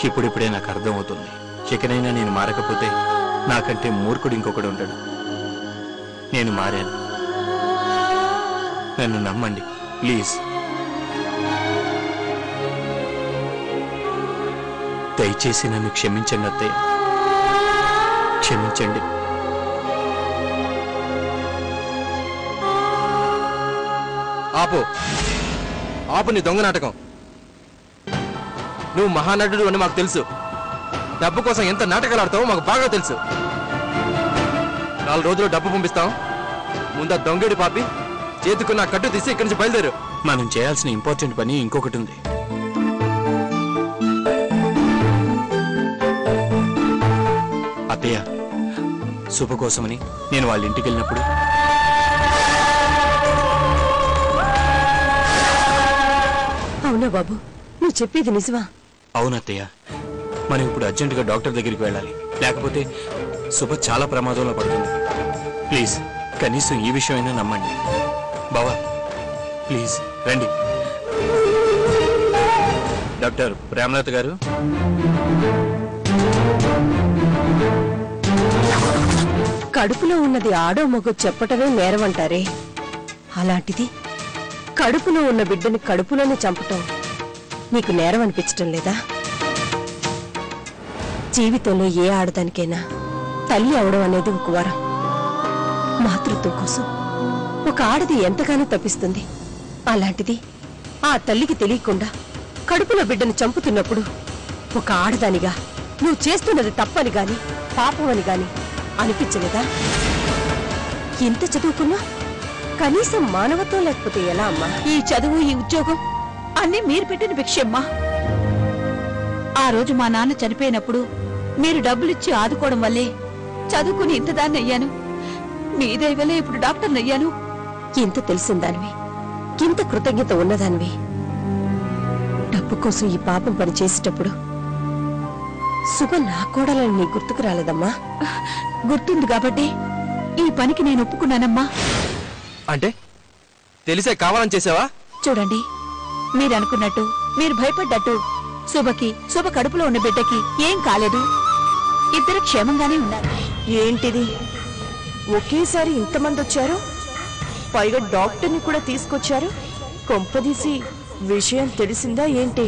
ఇప్పుడిప్పుడే నాకు అర్థమవుతుంది. ఇకనైనా నేను మారకపోతే నాకంటే మూర్ఖుడు ఇంకొకడు ఉంటాడు. నేను మారాను, నన్ను నమ్మండి ప్లీజ్. దయచేసి నన్ను క్షమించండి అత్తయ్య, క్షమించండి. ఆపు ఆపు నీ దొంగ నాటకం. నువ్వు మహానటుడు అని మాకు తెలుసు. డబ్బు కోసం ఎంత నాటకాలు ఆడతావో మాకు బాగా తెలుసు. 4 రోజులు డబ్బు పంపిస్తాం. ముందు దొంగడి పాపి చేతుకున్న కట్టు తీసి ఇక్కడి నుంచి బయలుదేరు. మనం చేయాల్సిన ఇంపార్టెంట్ పని ఇంకొకటి ఉంది. అత్తయ్య, శుభ కోసమని నేను వాళ్ళ ఇంటికి వెళ్ళినప్పుడు అవునా బాబు, నువ్వు చెప్పేది నిజమా? అవునత్తయ్య, మనం ఇప్పుడు అర్జెంటుగా డాక్టర్ దగ్గరికి వెళ్ళాలి. లేకపోతే శుభ చాలా ప్రమాదంలో పడుతుంది. ప్లీజ్ కనీసం ఈ విషయమైనా నమ్మండి. బావా ప్లీజ్ రండి. డాక్టర్ ప్రేమలత గారు, కడుపులో ఉన్నది ఆడో మగో చెప్పటమే నేరమంటారే, అలాంటిది కడుపులో ఉన్న బిడ్డని కడుపులోనే చంపటం నీకు నేరం అనిపించటం లేదా? జీవితంలో ఏ ఆడదానికైనా తల్లి అవడం అనేది ఒక వరం. మాతృత్వం కోసం ఒక ఆడది ఎంతగానో తప్పిస్తుంది. అలాంటిది ఆ తల్లికి తెలియకుండా కడుపులో బిడ్డను చంపుతున్నప్పుడు ఒక ఆడదానిగా నువ్వు చేస్తున్నది తప్పని గాని పాపమని గాని అనిపించలేదా? ఎంత చదువుకున్నా కనీసం మానవత్వం లేకపోతే ఎలా అమ్మా? ఈ చదువు, ఈ ఉద్యోగం అన్నీ మీరు పెట్టిన భిక్షమ్మా. ఆ రోజు మా నాన్న చనిపోయినప్పుడు మీరు డబ్బులిచ్చి ఆదుకోవడం వల్లే చదువుకుని ఇంతదాన్ని అయ్యాను. మీ దయవల్లే ఇప్పుడు డాక్టర్ని అయ్యాను. ఇంత తెలిసిందానివి, ఇంత కృతజ్ఞత ఉన్నదానివి, డబ్బు కోసం ఈ పాపం పని చేసేటప్పుడు శుభ నా కోడలని నీ గుర్తుకు రాలేదమ్మా? గుర్తుంది కాబట్టి ఈ పనికి నేను ఒప్పుకున్నానమ్మా. అంటే తెలిసే కావాలని చేసావా? చూడండి, మీరనుకున్నట్టు, మీరు భయపడ్డట్టు శుభ కడుపులో ఉన్న బిడ్డకి ఏం కాలేదు. ఇద్దరు క్షేమంగానే ఉన్నారు. ఏంటిది, ఒకేసారి ఇంతమంది వచ్చారు, పైగా డాక్టర్ని కూడా తీసుకొచ్చారు. కొంపదీసి విషయం తెలిసిందా ఏంటి?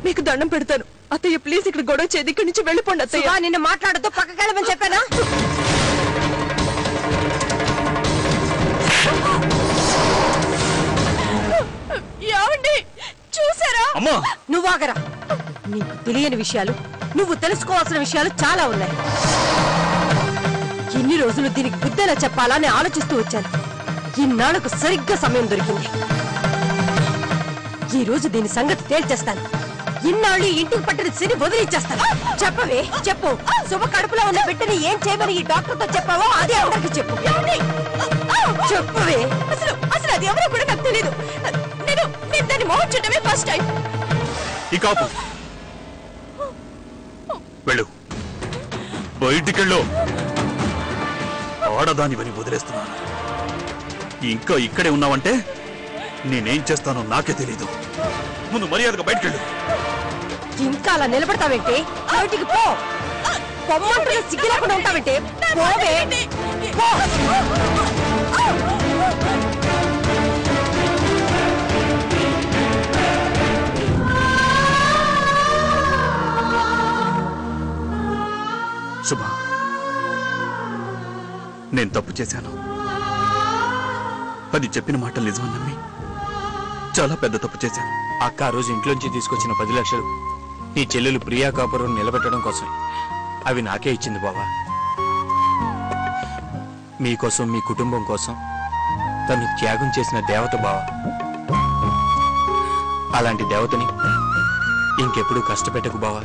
మీకు దండం పెడతాను అత్తయ్య, ప్లీజ్ ఇక్కడ గొడవ చేది, ఇక్కడి నుంచి వెళ్ళిపోండి అత్తయ్య. నిన్ను మాట్లాడద్దు, పక్కకెళ్ళమని చెప్పానా? చూసారా? నువ్వు ఆగరా. నీకు తెలియని విషయాలు, నువ్వు తెలుసుకోవాల్సిన విషయాలు చాలా ఉన్నాయి. ఎన్ని రోజులు దీనికి బుద్ధేలా చెప్పాలా అని ఆలోచిస్తూ వచ్చాను. ఇన్నాళ్లకు సరిగ్గా సమయం దొరికింది. ఈ రోజు దీని సంగతి తేల్చేస్తాను. ఇన్నాళ్ళు ఇంటికి పట్టిన సిరి వదిలిచ్చేస్తాను. చెప్పవే, చెప్పు. శుభ కడుపులో ఉన్న బిడ్డని ఏం చేయమని ఈ డాక్టర్తో చెప్పావో అదే అందరికి చెప్పు. చెప్పవే. అసలు అది ఎవరో కూడా నాకు తెలీదు. నేను దాన్ని మోహన్ ఫస్ట్ టైం. వెళ్ళు, బయటికెళ్ళు. ఆడదానివని వదిలేస్తున్నాను. ఇంకా ఇక్కడే ఉన్నావంటే నేనేం చేస్తానో నాకే తెలీదు. ముందు మర్యాదగా బయటకెళ్ళు. ఇంకా అలా నిలబడతావేంటి? బయటికి పో. పొమ్మంటున్న సిగ్గు లేకుండా ఉంటావేంటి? పోవే. శుభ, నేను తప్పు చేశాను. అది చెప్పిన మాటలు నిజమని నమ్మి చాలా పెద్ద తప్పు చేశాను. అక్క ఆ రోజు ఇంట్లోంచి తీసుకొచ్చిన 10 లక్షలు నీ చెల్లెలు ప్రియా కాపురం నిలబెట్టడం కోసం అవి నాకే ఇచ్చింది బావా. మీకోసం, మీ కుటుంబం కోసం తను త్యాగం చేసిన దేవత బావా. అలాంటి దేవతని ఇంకెప్పుడు కష్టపెట్టకు బావా.